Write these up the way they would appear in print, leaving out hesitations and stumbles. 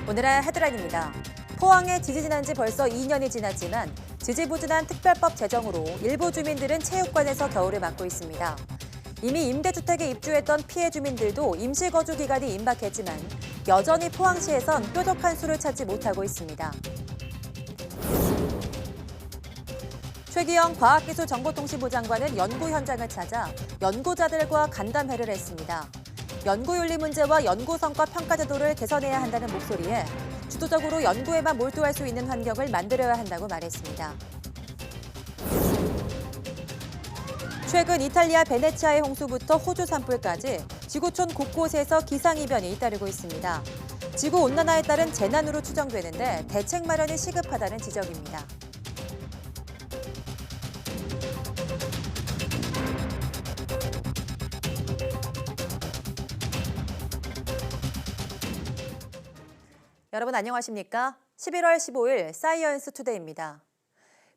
오늘의 헤드라인입니다. 포항에 지진이 난 지 벌써 2년이 지났지만 지지부진한 특별법 제정으로 일부 주민들은 체육관에서 겨울을 맞고 있습니다. 이미 임대주택에 입주했던 피해 주민들도 임시거주 기간이 임박했지만 여전히 포항시에선 뾰족한 수를 찾지 못하고 있습니다. 최기영 과학기술정보통신부 장관은 연구 현장을 찾아 연구자들과 간담회를 했습니다. 연구윤리 문제와 연구 성과 평가 제도를 개선해야 한다는 목소리에 주도적으로 연구에만 몰두할 수 있는 환경을 만들어야 한다고 말했습니다. 최근 이탈리아 베네치아의 홍수부터 호주 산불까지 지구촌 곳곳에서 기상이변이 잇따르고 있습니다. 지구온난화에 따른 재난으로 추정되는데 대책 마련이 시급하다는 지적입니다. 여러분 안녕하십니까? 11월 15일 사이언스 투데이입니다.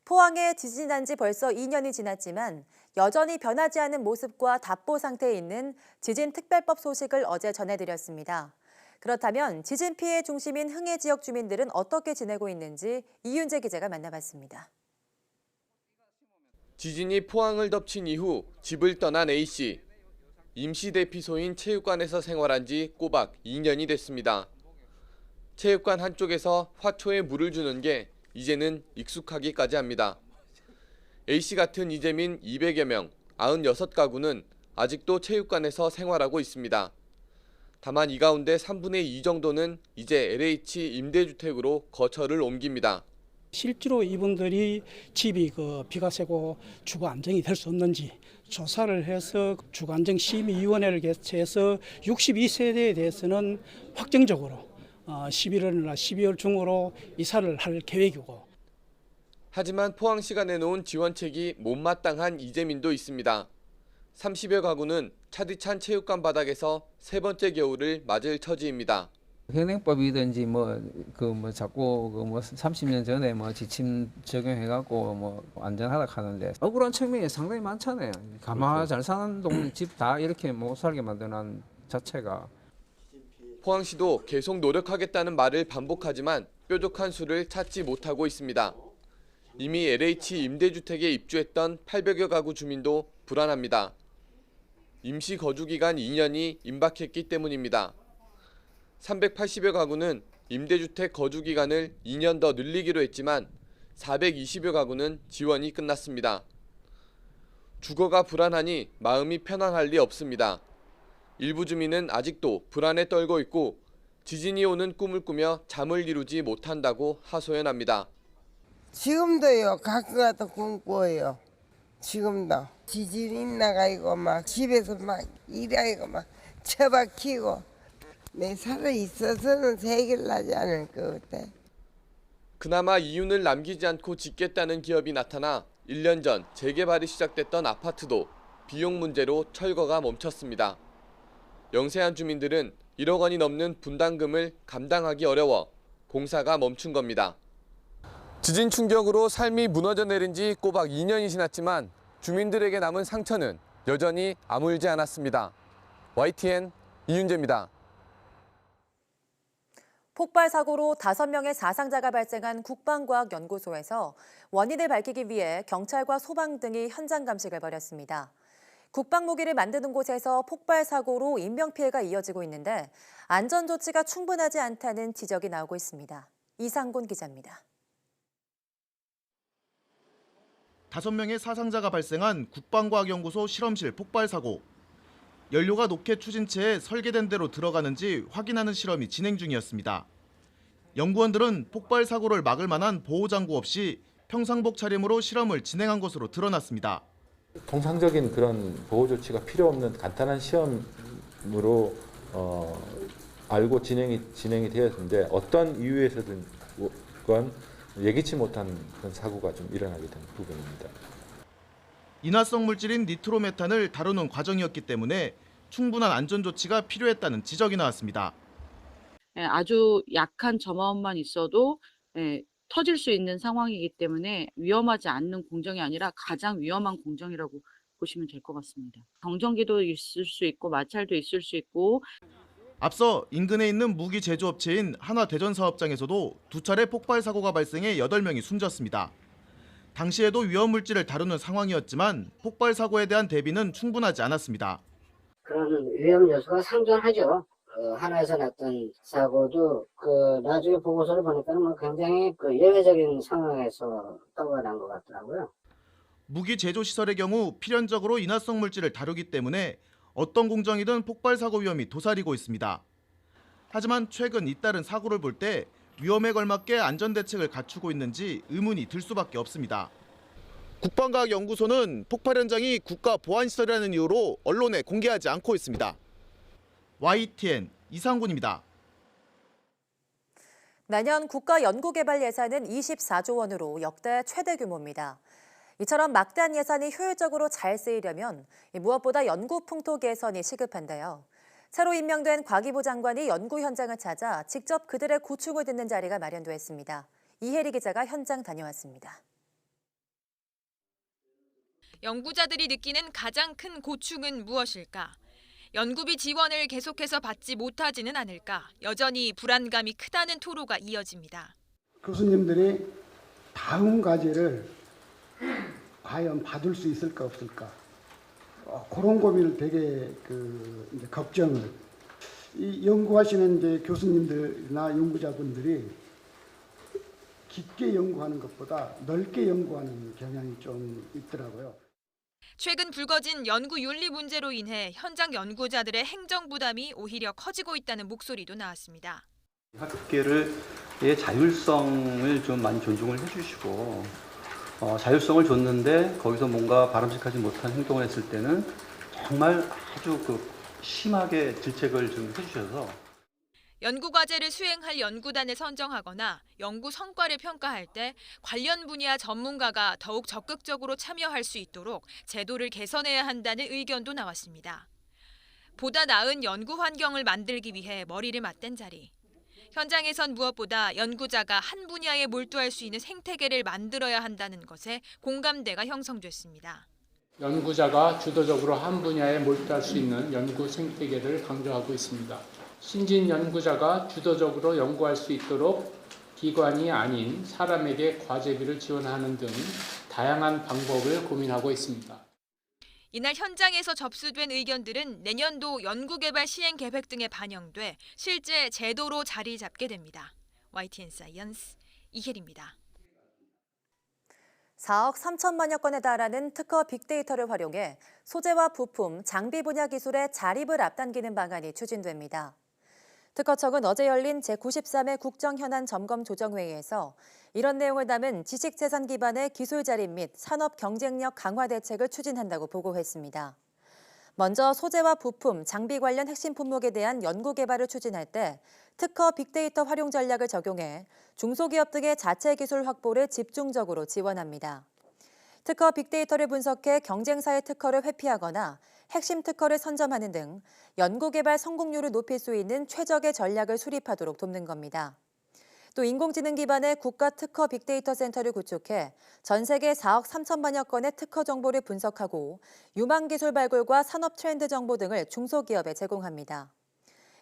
포항에 지진이 난 지 벌써 2년이 지났지만 여전히 변하지 않은 모습과 답보 상태에 있는 지진 특별법 소식을 어제 전해드렸습니다. 그렇다면 지진 피해 중심인 흥해 지역 주민들은 어떻게 지내고 있는지 이윤재 기자가 만나봤습니다. 지진이 포항을 덮친 이후 집을 떠난 A씨. 임시 대피소인 체육관에서 생활한 지 꼬박 2년이 됐습니다. 체육관 한쪽에서 화초에 물을 주는 게 이제는 익숙하기까지 합니다. A씨 같은 이재민 200여 명, 96가구는 아직도 체육관에서 생활하고 있습니다. 다만 이 가운데 3분의 2 정도는 이제 LH 임대주택으로 거처를 옮깁니다. 실제로 이분들이 집이 비가 새고 주거 안정이 될 수 없는지 조사를 해서 주거안정심의위원회를 개최해서 62세대에 대해서는 확정적으로 11월이나 12월 중으로 이사를 할 계획이고. 하지만 포항시가 내놓은 지원책이 못마땅한 이재민도 있습니다. 30여 가구는 차디찬 체육관 바닥에서 세 번째 겨울을 맞을 처지입니다. 현행법이든지 자꾸 30년 전에 지침 적용해갖고 안전하다 하는데 억울한 측면이 상당히 많잖아요. 가마 잘 사는 동네 집 다 이렇게 못 살게 만드는 자체가. 포항시도 계속 노력하겠다는 말을 반복하지만 뾰족한 수를 찾지 못하고 있습니다. 이미 LH 임대주택에 입주했던 800여 가구 주민도 불안합니다. 임시 거주기간 2년이 임박했기 때문입니다. 380여 가구는 임대주택 거주기간을 2년 더 늘리기로 했지만 420여 가구는 지원이 끝났습니다. 주거가 불안하니 마음이 편안할 리 없습니다. 일부 주민은 아직도 불안에 떨고 있고 지진이 오는 꿈을 꾸며 잠을 이루지 못한다고 하소연합니다. 지금도요. 가끔 가다 꿈꿔요. 지금도. 지진 있나가 이거 막 집에서 막 일하고 막 처박히고 내 살아 있어서는 해결나지 않을 것 같아. 그나마 이윤을 남기지 않고 짓겠다는 기업이 나타나 1년 전 재개발이 시작됐던 아파트도 비용 문제로 철거가 멈췄습니다. 영세한 주민들은 1억 원이 넘는 분담금을 감당하기 어려워 공사가 멈춘 겁니다. 지진 충격으로 삶이 무너져 내린 지 꼬박 2년이 지났지만 주민들에게 남은 상처는 여전히 아물지 않았습니다. YTN 이윤재입니다. 폭발 사고로 5명의 사상자가 발생한 국방과학연구소에서 원인을 밝히기 위해 경찰과 소방 등이 현장 감식을 벌였습니다. 국방무기를 만드는 곳에서 폭발 사고로 인명피해가 이어지고 있는데 안전조치가 충분하지 않다는 지적이 나오고 있습니다. 이상곤 기자입니다. 5명의 사상자가 발생한 국방과학연구소 실험실 폭발 사고. 연료가 높게 추진 채 설계된 대로 들어가는지 확인하는 실험이 진행 중이었습니다. 연구원들은 폭발 사고를 막을 만한 보호장구 없이 평상복 차림으로 실험을 진행한 것으로 드러났습니다. 통상적인 그런 보호 조치가 필요 없는 간단한 시험으로 알고 진행이 되었는데 어떤 이유에서든 예기치 못한 그런 사고가 좀 일어나게 된 부분입니다. 인화성 물질인 니트로메탄을 다루는 과정이었기 때문에 충분한 안전 조치가 필요했다는 지적이 나왔습니다. 아주 약한 점화원만 있어도 터질 수 있는 상황이기 때문에 위험하지 않는 공정이 아니라 가장 위험한 공정이라고 보시면 될 것 같습니다. 경정기도 있을 수 있고 마찰도 있을 수 있고 앞서 인근에 있는 무기 제조업체인 한화대전사업장에서도 2차례 폭발 사고가 발생해 8명이 숨졌습니다. 당시에도 위험물질을 다루는 상황이었지만 폭발 사고에 대한 대비는 충분하지 않았습니다. 그런 위험 요소가 상존하죠. 하나에서 났던 사고도 나중에 보고서를 보니까는 뭐 굉장히 예외적인 상황에서 사고가 난 것 같더라고요. 무기 제조 시설의 경우 필연적으로 인화성 물질을 다루기 때문에 어떤 공정이든 폭발 사고 위험이 도사리고 있습니다. 하지만 최근 잇따른 사고를 볼 때 위험에 걸맞게 안전 대책을 갖추고 있는지 의문이 들 수밖에 없습니다. 국방과학연구소는 폭발 현장이 국가 보안 시설이라는 이유로 언론에 공개하지 않고 있습니다. YTN 이상군입니다. 내년 국가 연구개발 예산은 24조 원으로 역대 최대 규모입니다. 이처럼 막대한 예산이 효율적으로 잘 쓰이려면 무엇보다 연구 풍토 개선이 시급한데요. 새로 임명된 과기부 장관이 연구 현장을 찾아 직접 그들의 고충을 듣는 자리가 마련됐습니다. 이혜리 기자가 현장 다녀왔습니다. 연구자들이 느끼는 가장 큰 고충은 무엇일까? 연구비 지원을 계속해서 받지 못하지는 않을까? 여전히 불안감이 크다는 토로가 이어집니다. 교수님들이 다음 과제를 과연 받을 수 있을까 없을까? 그런 고민을 되게 이제 걱정을 이 연구하시는 이제 교수님들이나 연구자분들이 깊게 연구하는 것보다 넓게 연구하는 경향이 좀 있더라고요. 최근 불거진 연구 윤리 문제로 인해 현장 연구자들의 행정 부담이 오히려 커지고 있다는 목소리도 나왔습니다. 학계의 자율성을 좀 많이 존중을 해주시고 자율성을 줬는데 거기서 뭔가 바람직하지 못한 행동을 했을 때는 정말 아주 심하게 질책을 좀 해주셔서 연구 과제를 수행할 연구단을 선정하거나 연구 성과를 평가할 때 관련 분야 전문가가 더욱 적극적으로 참여할 수 있도록 제도를 개선해야 한다는 의견도 나왔습니다. 보다 나은 연구 환경을 만들기 위해 머리를 맞댄 자리. 현장에선 무엇보다 연구자가 한 분야에 몰두할 수 있는 생태계를 만들어야 한다는 것에 공감대가 형성됐습니다. 연구자가 주도적으로 한 분야에 몰두할 수 있는 연구 생태계를 강조하고 있습니다. 신진 연구자가 주도적으로 연구할 수 있도록 기관이 아닌 사람에게 과제비를 지원하는 등 다양한 방법을 고민하고 있습니다. 이날 현장에서 접수된 의견들은 내년도 연구개발 시행 계획 등에 반영돼 실제 제도로 자리 잡게 됩니다. YTN 사이언스 이혜리입니다. 4억 3천만여 건에 달하는 특허 빅데이터를 활용해 소재와 부품, 장비 분야 기술의 자립을 앞당기는 방안이 추진됩니다. 특허청은 어제 열린 제93회 국정현안 점검 조정회의에서 이런 내용을 담은 지식재산 기반의 기술 자립 및 산업 경쟁력 강화 대책을 추진한다고 보고했습니다. 먼저 소재와 부품, 장비 관련 핵심 품목에 대한 연구 개발을 추진할 때 특허 빅데이터 활용 전략을 적용해 중소기업 등의 자체 기술 확보를 집중적으로 지원합니다. 특허 빅데이터를 분석해 경쟁사의 특허를 회피하거나 핵심 특허를 선점하는 등 연구개발 성공률을 높일 수 있는 최적의 전략을 수립하도록 돕는 겁니다. 또 인공지능 기반의 국가 특허 빅데이터 센터를 구축해 전 세계 4억 3천만여 건의 특허 정보를 분석하고 유망 기술 발굴과 산업 트렌드 정보 등을 중소기업에 제공합니다.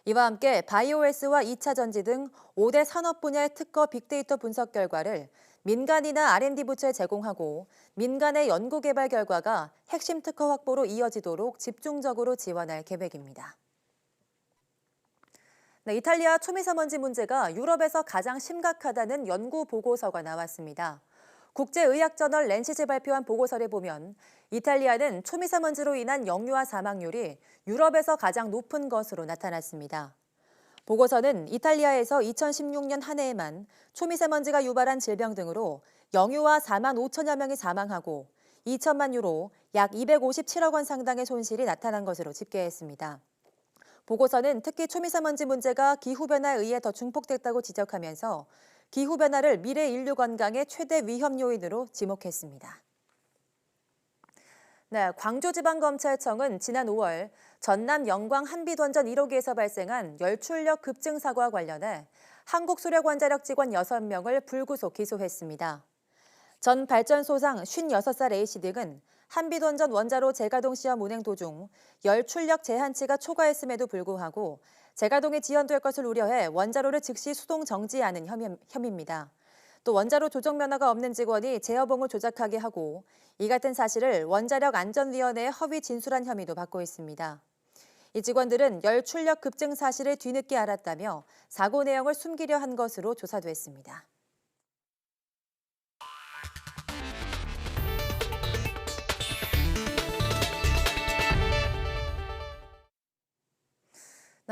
이와 함께 바이오에스와 2차 전지 등 5대 산업 분야의 특허 빅데이터 분석 결과를 민간이나 R&D 부처에 제공하고 민간의 연구 개발 결과가 핵심 특허 확보로 이어지도록 집중적으로 지원할 계획입니다. 이탈리아 초미세먼지 문제가 유럽에서 가장 심각하다는 연구 보고서가 나왔습니다. 국제의학저널 랜시트 발표한 보고서를 보면 이탈리아는 초미세먼지로 인한 영유아 사망률이 유럽에서 가장 높은 것으로 나타났습니다. 보고서는 이탈리아에서 2016년 한 해에만 초미세먼지가 유발한 질병 등으로 영유아 4만 5천여 명이 사망하고 2천만 유로 약 257억 원 상당의 손실이 나타난 것으로 집계했습니다. 보고서는 특히 초미세먼지 문제가 기후변화에 의해 더 증폭됐다고 지적하면서 기후변화를 미래 인류 건강의 최대 위험 요인으로 지목했습니다. 광주지방검찰청은 지난 5월 전남 영광 한빛원전 1호기에서 발생한 열출력 급증 사고와 관련해 한국수력원자력 직원 6명을 불구속 기소했습니다. 전 발전소상 56살 A씨 등은 한빛원전 원자로 재가동 시험 운행 도중 열 출력 제한치가 초과했음에도 불구하고 재가동이 지연될 것을 우려해 원자로를 즉시 수동 정지하는 혐의입니다. 또 원자로 조정 면허가 없는 직원이 제어봉을 조작하게 하고 이 같은 사실을 원자력안전위원회에 허위 진술한 혐의도 받고 있습니다. 이 직원들은 열 출력 급증 사실을 뒤늦게 알았다며 사고 내용을 숨기려 한 것으로 조사됐습니다.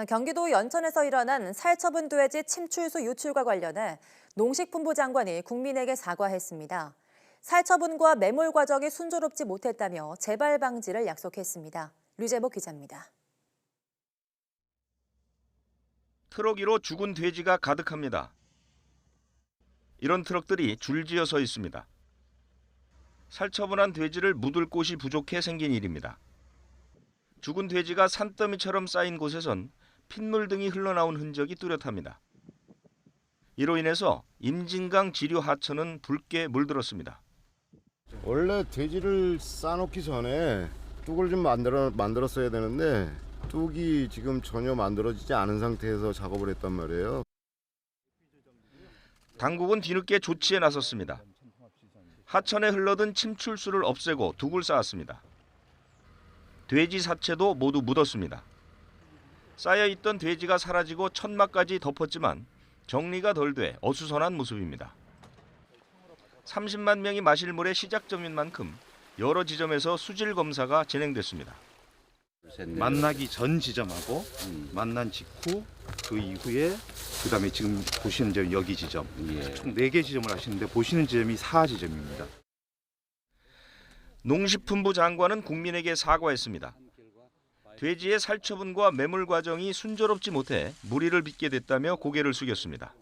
경기도 연천에서 일어난 살처분 돼지 침출수 유출과 관련해 농식품부 장관이 국민에게 사과했습니다. 살처분과 매몰 과정이 순조롭지 못했다며 재발 방지를 약속했습니다. 류재복 기자입니다. 트럭 위로 죽은 돼지가 가득합니다. 이런 트럭들이 줄지어 서 있습니다. 살처분한 돼지를 묻을 곳이 부족해 생긴 일입니다. 죽은 돼지가 산더미처럼 쌓인 곳에선 핏물 등이 흘러나온 흔적이 뚜렷합니다. 이로 인해서 임진강 지류 하천은 붉게 물들었습니다. 원래 돼지를 싸놓기 전에 뚝을 좀 만들었어야 되는데 뚝이 지금 전혀 만들어지지 않은 상태에서 작업을 했단 말이에요. 당국은 뒤늦게 조치에 나섰습니다. 하천에 흘러든 침출수를 없애고 뚝을 쌓았습니다. 돼지 사체도 모두 묻었습니다. 쌓여있던 돼지가 사라지고 천막까지 덮었지만 정리가 덜 돼 어수선한 모습입니다. 30만 명이 마실 물의 시작점인 만큼 여러 지점에서 수질 검사가 진행됐습니다. 만나기 전 지점하고 만난 직후 그 이후에 그다음에 지금 보시는 지점 여기 지점 총 4개 지점을 하시는데 보시는 지점이 4지점입니다. 농식품부 장관은 국민에게 사과했습니다. 돼지의 살처분과 매몰 과정이 순조롭지 못해 무리를 빚게 됐다며 고개를 숙였습니다.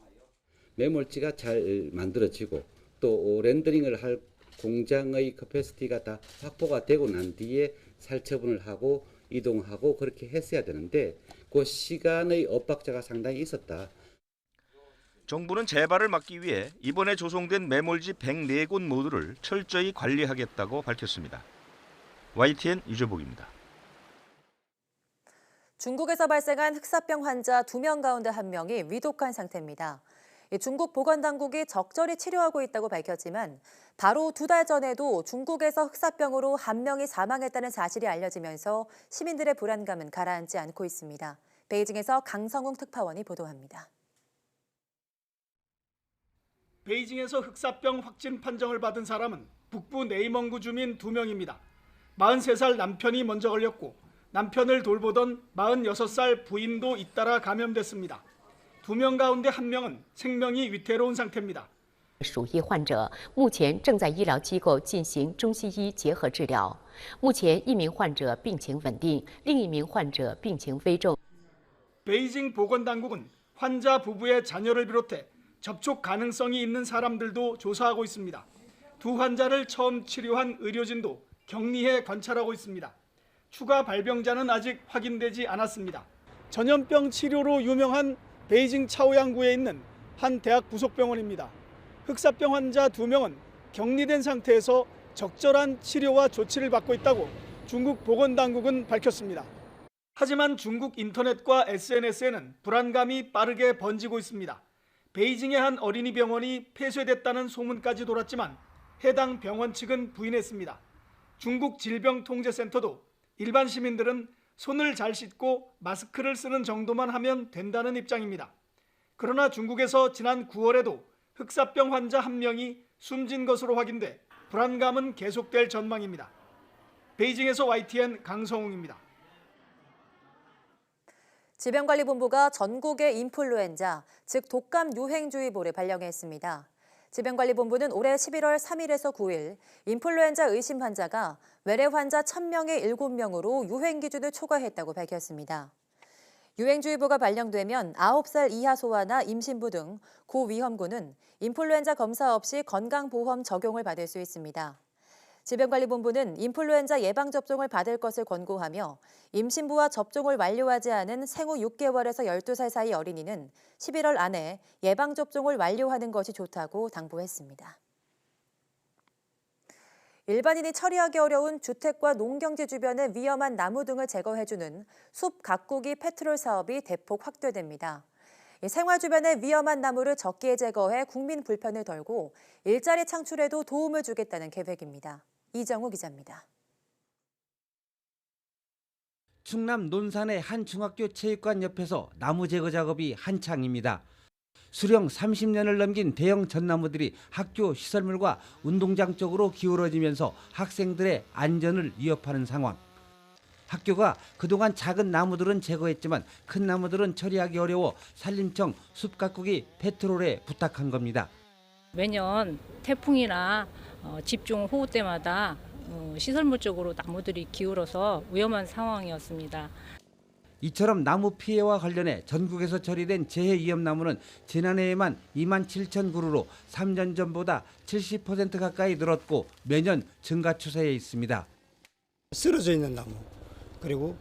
매몰지가 잘 만들어지고 또 렌더링을 할 공장의 캐패시티가 다 확보가 되고 난 뒤에 살처분을 하고 이동하고 그렇게 했어야 되는데 그 시간의 엇박자가 상당히 있었다. 정부는 재발을 막기 위해 이번에 조성된 매몰지 104곳 모두를 철저히 관리하겠다고 밝혔습니다. YTN 유재복입니다. 중국에서 발생한 흑사병 환자 2명 가운데 1명이 위독한 상태입니다. 중국 보건당국이 적절히 치료하고 있다고 밝혔지만 바로 2달 전에도 중국에서 흑사병으로 1명이 사망했다는 사실이 알려지면서 시민들의 불안감은 가라앉지 않고 있습니다. 베이징에서 강성웅 특파원이 보도합니다. 베이징에서 흑사병 확진 판정을 받은 사람은 북부 네이멍구 주민 2명입니다. 43살 남편이 먼저 걸렸고 남편을 돌보던 46살 부인도 잇따라 감염됐습니다. 2명 가운데 1명은 생명이 위태로운 상태입니다. 属一患者目前正在医疗机构进行中西医结合治疗。目前1名患者病情稳定，另1名患者病情危重。 베이징 보건당국은 환자 부부의 자녀를 비롯해 접촉 가능성이 있는 사람들도 조사하고 있습니다. 2 환자를 처음 치료한 의료진도 격리해 관찰하고 있습니다. 추가 발병자는 아직 확인되지 않았습니다. 전염병 치료로 유명한 베이징 차오양구에 있는 한 대학 부속병원입니다. 흑사병 환자 2명은 격리된 상태에서 적절한 치료와 조치를 받고 있다고 중국 보건당국은 밝혔습니다. 하지만 중국 인터넷과 SNS에는 불안감이 빠르게 번지고 있습니다. 베이징의 한 어린이 병원이 폐쇄됐다는 소문까지 돌았지만 해당 병원 측은 부인했습니다. 중국 질병통제센터도 일반 시민들은 손을 잘 씻고 마스크를 쓰는 정도만 하면 된다는 입장입니다. 그러나 중국에서 지난 9월에도 흑사병 환자 1명이 숨진 것으로 확인돼 불안감은 계속될 전망입니다. 베이징에서 YTN 강성웅입니다. 질병관리본부가 전국의 인플루엔자, 즉 독감 유행주의보를 발령했습니다. 질병관리본부는 올해 11월 3일에서 9일 인플루엔자 의심 환자가 외래 환자 1000명에 7명으로 유행 기준을 초과했다고 밝혔습니다. 유행주의보가 발령되면 9살 이하 소아나 임신부 등 고위험군은 인플루엔자 검사 없이 건강보험 적용을 받을 수 있습니다. 질병관리본부는 인플루엔자 예방접종을 받을 것을 권고하며 임신부와 접종을 완료하지 않은 생후 6개월에서 12살 사이 어린이는 11월 안에 예방접종을 완료하는 것이 좋다고 당부했습니다. 일반인이 처리하기 어려운 주택과 농경지 주변의 위험한 나무 등을 제거해주는 숲 가꾸기 페트롤 사업이 대폭 확대됩니다. 생활 주변의 위험한 나무를 적기에 제거해 국민 불편을 덜고 일자리 창출에도 도움을 주겠다는 계획입니다. 이정우 기자입니다. 충남 논산의 한 중학교 체육관 옆에서 나무 제거 작업이 한창입니다. 수령 30년을 넘긴 대형 전나무들이 학교 시설물과 운동장 쪽으로 기울어지면서 학생들의 안전을 위협하는 상황. 학교가 그동안 작은 나무들은 제거했지만 큰 나무들은 처리하기 어려워 산림청 숲가꾸기 페트롤에 부탁한 겁니다. 매년 태풍이나 집중 호우 때마다 시설물 쪽으로 나무들이 기울어서 위험한 상황이었습니다. 이처럼 나무 피해와 관련해 전국에서 처리된 재해 위험 나무는 지난해에만 27,000그루로 3년 전보다 70% 가까이 늘었고 매년 증가 추세에 있습니다. 쓰러져 있는 나무, 그리고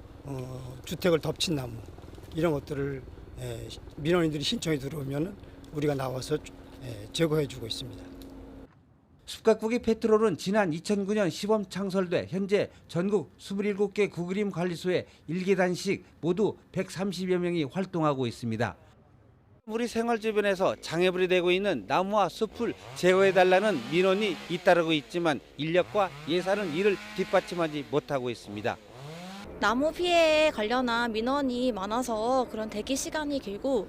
주택을 덮친 나무, 이런 것들을 민원인들이 신청이 들어오면 우리가 나와서 제거해주고 있습니다. 숲가꾸기 페트롤은 지난 2009년 시범 창설돼 현재 전국 27개 구그림 관리소에 1계단씩 모두 130여 명이 활동하고 있습니다. 우리 생활 주변에서 장애물이 되고 있는 나무와 숲을 제거해달라는 민원이 잇따르고 있지만 인력과 예산은 이를 뒷받침하지 못하고 있습니다. 나무 피해에 관련한 민원이 많아서 그런 대기 시간이 길고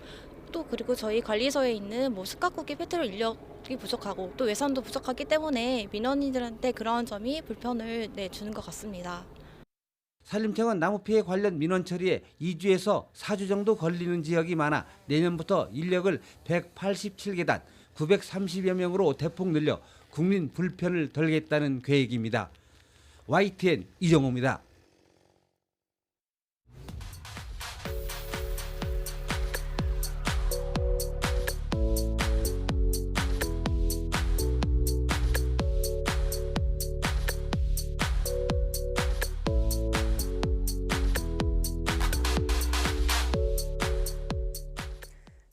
또 그리고 저희 관리소에 있는 숲가꾸기 페트롤 인력이 부족하고 또 예산도 부족하기 때문에 민원인들한테 그런 점이 불편을 주는 것 같습니다. 산림청은 나무 피해 관련 민원 처리에 2주에서 4주 정도 걸리는 지역이 많아 내년부터 인력을 187계단 930여 명으로 대폭 늘려 국민 불편을 덜겠다는 계획입니다. YTN 이정호입니다.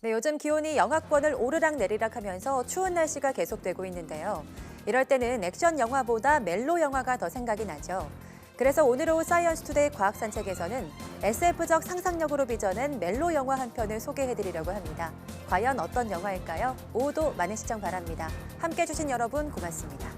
네, 요즘 기온이 영하권을 오르락내리락 하면서 추운 날씨가 계속되고 있는데요. 이럴 때는 액션 영화보다 멜로 영화가 더 생각이 나죠. 그래서 오늘 오후 사이언스 투데이 과학산책에서는 SF적 상상력으로 빚어낸 멜로 영화 한 편을 소개해드리려고 합니다. 과연 어떤 영화일까요? 오후도 많은 시청 바랍니다. 함께해 주신 여러분 고맙습니다.